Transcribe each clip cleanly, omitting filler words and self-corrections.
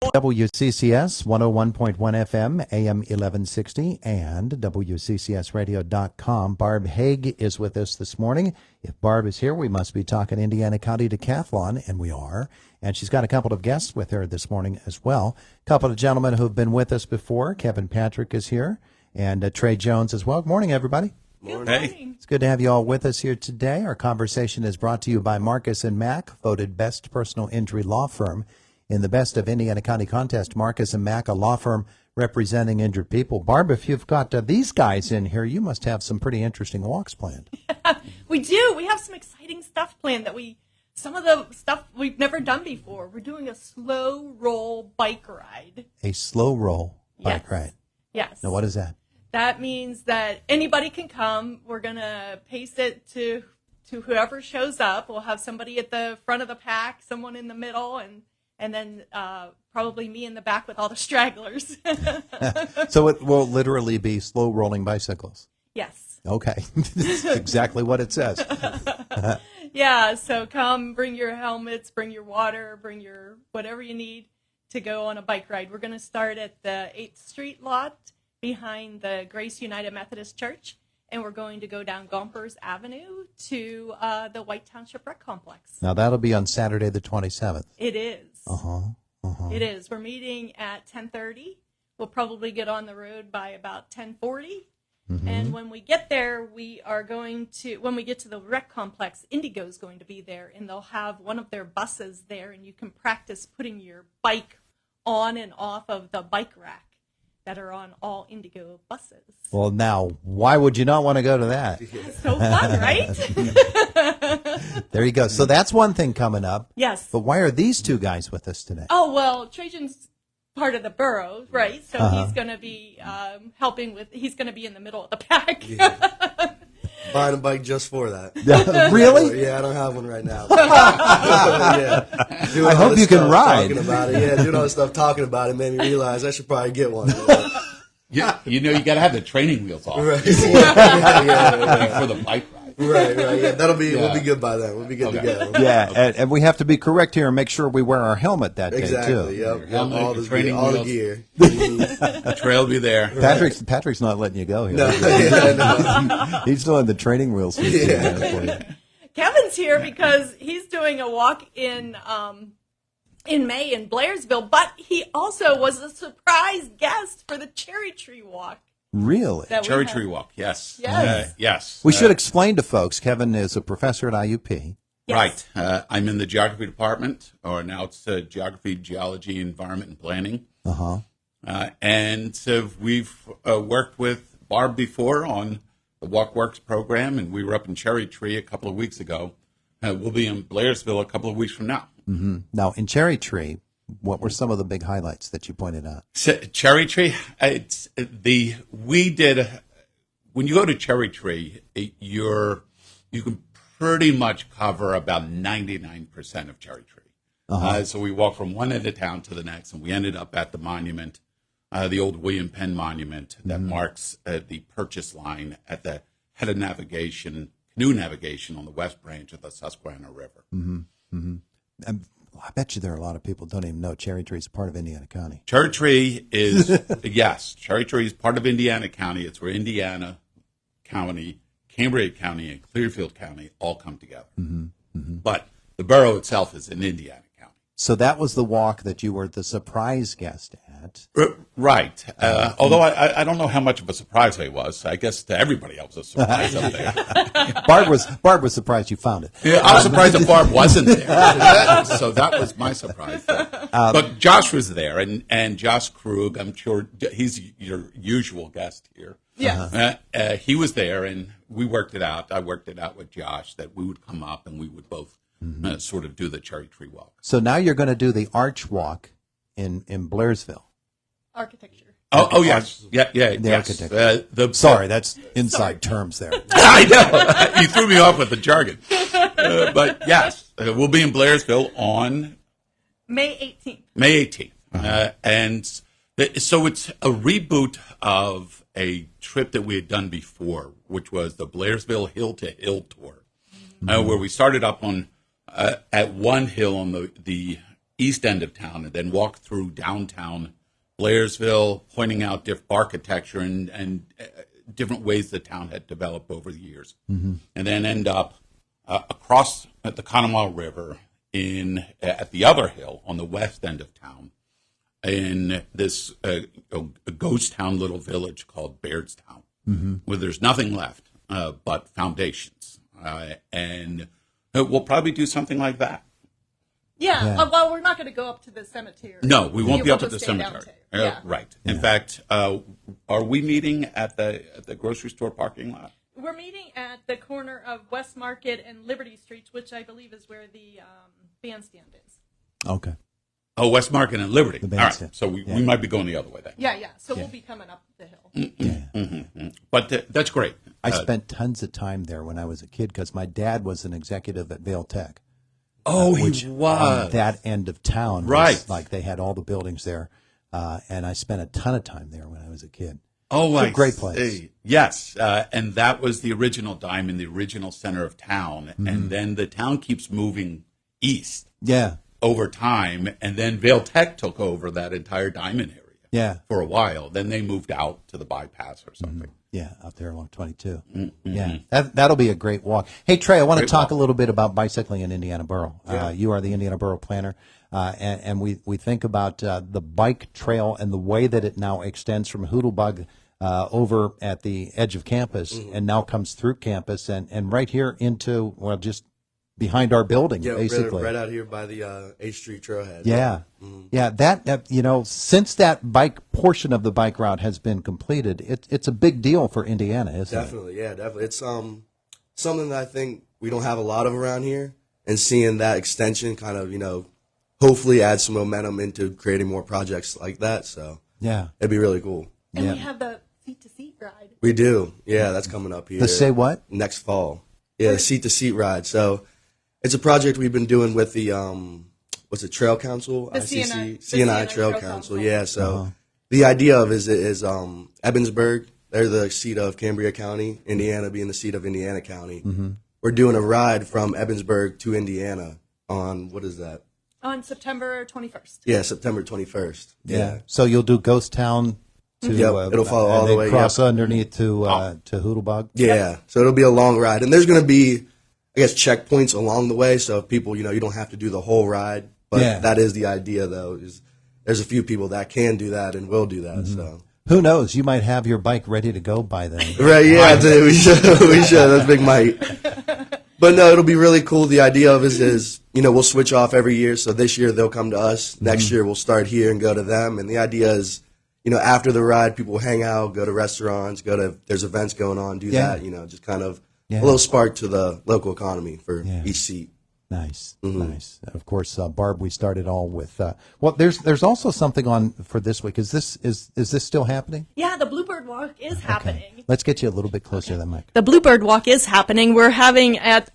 WCCS 101.1 FM, AM 1160, and WCCSradio.com. Barb Hauge is with us this morning. If Barb is here, we must be talking Indiana County Decathlon, and we are. And she's got a couple of guests with her this morning as well. A couple of gentlemen who've been with us before. Kevin Patrick is here, and Trajan Jones as well. Good morning, everybody. Good morning. Hey. It's good to have you all with us here today. Our conversation is brought to you by Marcus & Mack, voted best personal injury law firm in the Best of Indiana County contest. Marcus & Mack, a law firm representing injured people. Barb, if you've got these guys in here, you must have some pretty interesting walks planned. We do. We have some exciting stuff planned some of the stuff we've never done before. We're doing a slow roll bike ride. A slow roll bike ride? Yes. Now, what is that? That means that anybody can come. We're going to pace it to whoever shows up. We'll have somebody at the front of the pack, someone in the middle, and then probably me in the back with all the stragglers. So it will literally be slow rolling bicycles? Yes. Okay. That's exactly what it says. Yeah, so come, bring your helmets, bring your water, bring your whatever you need to go on a bike ride. We're going to start at the 8th Street lot behind the Grace United Methodist Church, and we're going to go down Gompers Avenue to the White Township Rec Complex. Now, that'll be on Saturday the 27th. It is. It is. We're meeting at 10:30. We'll probably get on the road by about 10:40. And when we get there, when we get to the rec complex, Indigo's going to be there, and they'll have one of their buses there, and you can practice putting your bike on and off of the bike rack that are on all Indigo buses. Well, now, why would you not want to go to that? So fun, right? There you go. So that's one thing coming up. Yes. But why are these two guys with us today? Oh, well, Trajan's part of the borough, right? So he's going to be he's going to be in the middle of the pack. Yeah. Buying a bike just for that. Really? Yeah, I don't have one right now. I hope you can ride. Talking about it. Yeah, doing all this stuff talking about it made me realize I should probably get one. Yeah, you got to have the training wheels off. Right. For the bike ride. Right. Yeah, we'll be good by then. We'll be good to go. Yeah, and we have to be correct here and make sure we wear our helmet that day, too. Yep. Helmet, all the gear. The trail will be there. Patrick's not letting you go here. No. He's still in the training wheels. Kevin's here because he's doing a walk in May in Blairsville, but he also was a surprise guest for the Cherry Tree Walk. Really? Cherry Tree Walk, yes. Yes. Yes. We should explain to folks, Kevin is a professor at IUP. Yes. Right. I'm in the geography department, or now it's geography, geology, environment, and planning. And so we've worked with Barb before on the Walk Works program, and we were up in Cherry Tree a couple of weeks ago. We'll be in Blairsville a couple of weeks from now. Now, in Cherry Tree, what were some of the big highlights that you pointed out? Cherry Tree, when you go to Cherry Tree, you can pretty much cover about 99% of Cherry Tree. So we walked from one end of town to the next, and we ended up at the monument, the old William Penn Monument that marks the purchase line at the head of canoe navigation on the west branch of the Susquehanna River. I bet you there are a lot of people who don't even know Cherry Tree is part of Indiana County. Cherry Tree is, yes, Cherry Tree is part of Indiana County. It's where Indiana County, Cambria County, and Clearfield County all come together. But the borough itself is in Indiana County. So that was the walk that you were the surprise guest at. Right. Although I don't know how much of a surprise it was. I guess to everybody else was a surprise up there. Barb was surprised you found it. Yeah, I was surprised that Barb wasn't there. So that was my surprise. But Josh was there, and Josh Krug, I'm sure he's your usual guest here. Yeah. He was there, and we worked it out. I worked it out with Josh that we would come up and we would both sort of do the Cherry Tree Walk. So now you're going to do the Arch Walk in Blairsville. Architecture. Oh yes. Yeah. The yes. architecture. Sorry, that's inside terms there. I know. You threw me off with the jargon. But yes, we'll be in Blairsville on May 18th. May 18th. And so it's a reboot of a trip that we had done before, which was the Blairsville Hill to Hill tour, where we started up on at one hill on the east end of town and then walk through downtown Blairsville, pointing out different architecture and different ways the town had developed over the years. And then end up across at the Conemaugh River at the other hill on the west end of town in this a ghost town little village called Bairdstown, where there's nothing left but foundations. And we'll probably do something like that. Yeah. Well, we're not going to go up to the cemetery. No, we won't be will up at the just stay cemetery. downtown. Right. In fact, are we meeting at the grocery store parking lot? We're meeting at the corner of West Market and Liberty Streets, which I believe is where the bandstand is. Okay. Oh, West Market and Liberty. All right. bandstand. So we might be going the other way then. Yeah. So we'll be coming up the hill. But that's great. I spent tons of time there when I was a kid because my dad was an executive at Vail Tech. Oh, which he was. on that end of town. Right. Like they had all the buildings there. And I spent a ton of time there when I was a kid. Oh, It's a great place. see. Yes, and that was the original Diamond, the original center of town. And then the town keeps moving east Yeah. over time, and then Vail Tech took over that entire Diamond area Yeah. for a while. Then they moved out to the bypass or something. Yeah, out there along 22. Yeah, that'll be a great walk. Hey, Trey, I want to talk a little bit about bicycling in Indiana Borough. You are the Indiana Borough planner, and we think about the bike trail and the way that it now extends from Hoodlebug over at the edge of campus and now comes through campus and right here into, well, just behind our building, basically. Right out here by the 8th Street Trailhead. Yeah. Yeah, that since that bike portion of the bike route has been completed, it's a big deal for Indiana, isn't it? Definitely. It's something that I think we don't have a lot of around here, and seeing that extension kind of, hopefully add some momentum into creating more projects like that. So Yeah. it'd be really cool. And we have the seat-to-seat ride. We do. Yeah, that's coming up here. The say what? Next fall. Yeah, the seat-to-seat ride. So it's a project we've been doing with the what's it, Trail Council? The ICC, CNI Trail Council. Yeah. So the idea of is Evansburg. They're the seat of Cambria County, Indiana being the seat of Indiana County. We're doing a ride from Evansburg to Indiana on, what is that? On September 21st. Yeah, September 21st. Yeah. So you'll do Ghost Town to It'll follow all and the then way cross underneath to Hoodlebug. Yeah. So it'll be a long ride, and there's going to be, I guess, checkpoints along the way. So if people, you don't have to do the whole ride, but that is the idea, though. Is there's a few people that can do that and will do that. So Who knows? You might have your bike ready to go by then. right, yeah, we should. That's Big Mike. But no, it'll be really cool. The idea of is we'll switch off every year. So this year they'll come to us. Next year we'll start here and go to them. And the idea is, after the ride, people will hang out, go to restaurants, there's events going on, do that. Just kind of a little spark to the local economy for each seat. Nice, nice. Of course, Barb, we started all with. There's also something on for this week. Is this still happening? Yeah, the Bluebird Walk is happening. Let's get you a little bit closer to that mic. The Bluebird Walk is happening. We're having at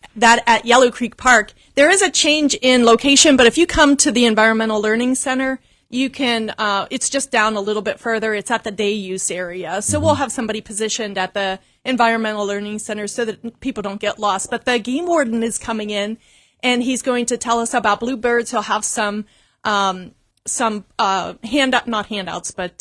Yellow Creek Park. There is a change in location, but if you come to the Environmental Learning Center, you can. It's just down a little bit further. It's at the day use area, so we'll have somebody positioned at the Environmental Learning Center so that people don't get lost. But the game warden is coming in, and he's going to tell us about bluebirds. He'll have some not handouts, but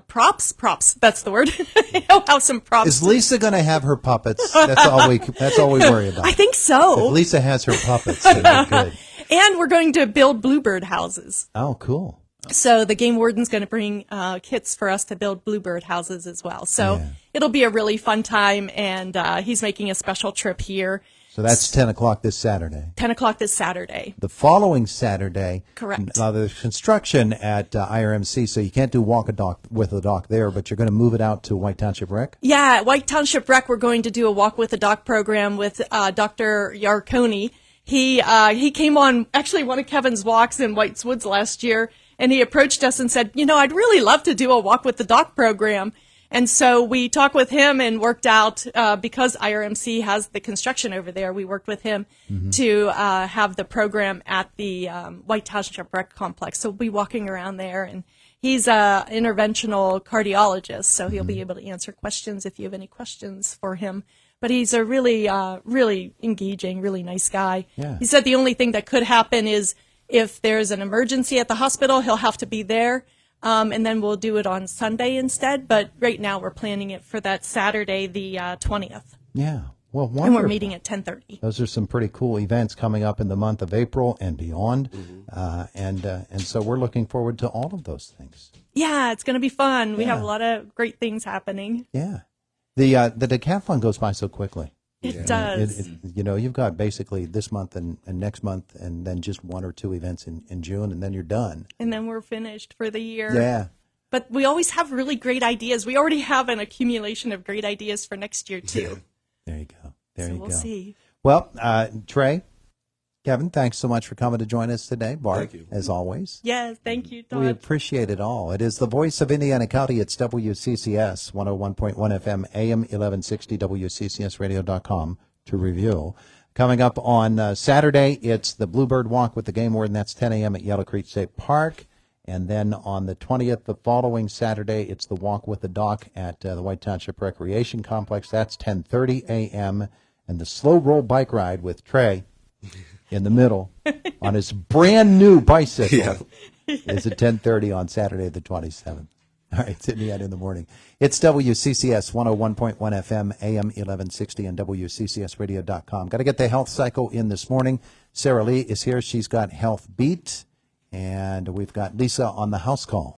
props. That's the word. He'll have some props. Is Lisa going to have her puppets? That's all we worry about. I think so. If Lisa has her puppets, then we're good. And we're going to build bluebird houses. Oh, cool. So the game warden's going to bring kits for us to build bluebird houses as well. So it'll be a really fun time, and he's making a special trip here. So that's 10 o'clock this Saturday. 10 o'clock this Saturday. The following Saturday, Correct. There's construction at IRMC, so you can't do walk a dock with a dock there, but you're going to move it out to White Township Rec? Yeah, at White Township Rec, we're going to do a walk with a dock program with Dr. Yarconi. He came on actually one of Kevin's walks in White's Woods last year, and he approached us and said, I'd really love to do a walk with the dock program. And so we talked with him and worked out, because IRMC has the construction over there, we worked with him to have the program at the White Township Rec Complex. So we'll be walking around there, and he's an interventional cardiologist, so he'll be able to answer questions if you have any questions for him. But he's a really, really engaging, really nice guy. Yeah. He said the only thing that could happen is if there's an emergency at the hospital, he'll have to be there. And then we'll do it on Sunday instead. But right now we're planning it for that Saturday, the 20th. Yeah. Well, wonderful. And we're meeting at 10:30. Those are some pretty cool events coming up in the month of April and beyond. And so we're looking forward to all of those things. Yeah, it's going to be fun. We Yeah. have a lot of great things happening. Yeah. The decathlon goes by so quickly. It does. You've got basically this month and next month and then just one or two events in June, and then you're done. And then we're finished for the year. Yeah. But we always have really great ideas. We already have an accumulation of great ideas for next year, too. There you go. There So you we'll go. see. Well, Trey, Kevin, thanks so much for coming to join us today. Barb, Thank you. as always. Yes, thank you, Todd. We appreciate it all. It is the voice of Indiana County. It's WCCS 101.1 FM, AM 1160, WCCSradio.com to review. Coming up on Saturday, it's the Bluebird Walk with the Game Warden. That's 10 a.m. at Yellow Creek State Park. And then on the 20th, the following Saturday, it's the Walk with the Doc at the White Township Recreation Complex. That's 10:30 a.m. And the Slow Roll Bike Ride with Trey in the middle on his brand new bicycle is at 10:30 on Saturday the 27th. All right, it's Indiana in the morning. It's WCCS 101.1 FM, AM 1160, and WCCSradio.com. Got to get the health cycle in this morning. Sarah Lee is here. She's got Health Beat, and we've got Lisa on the house call.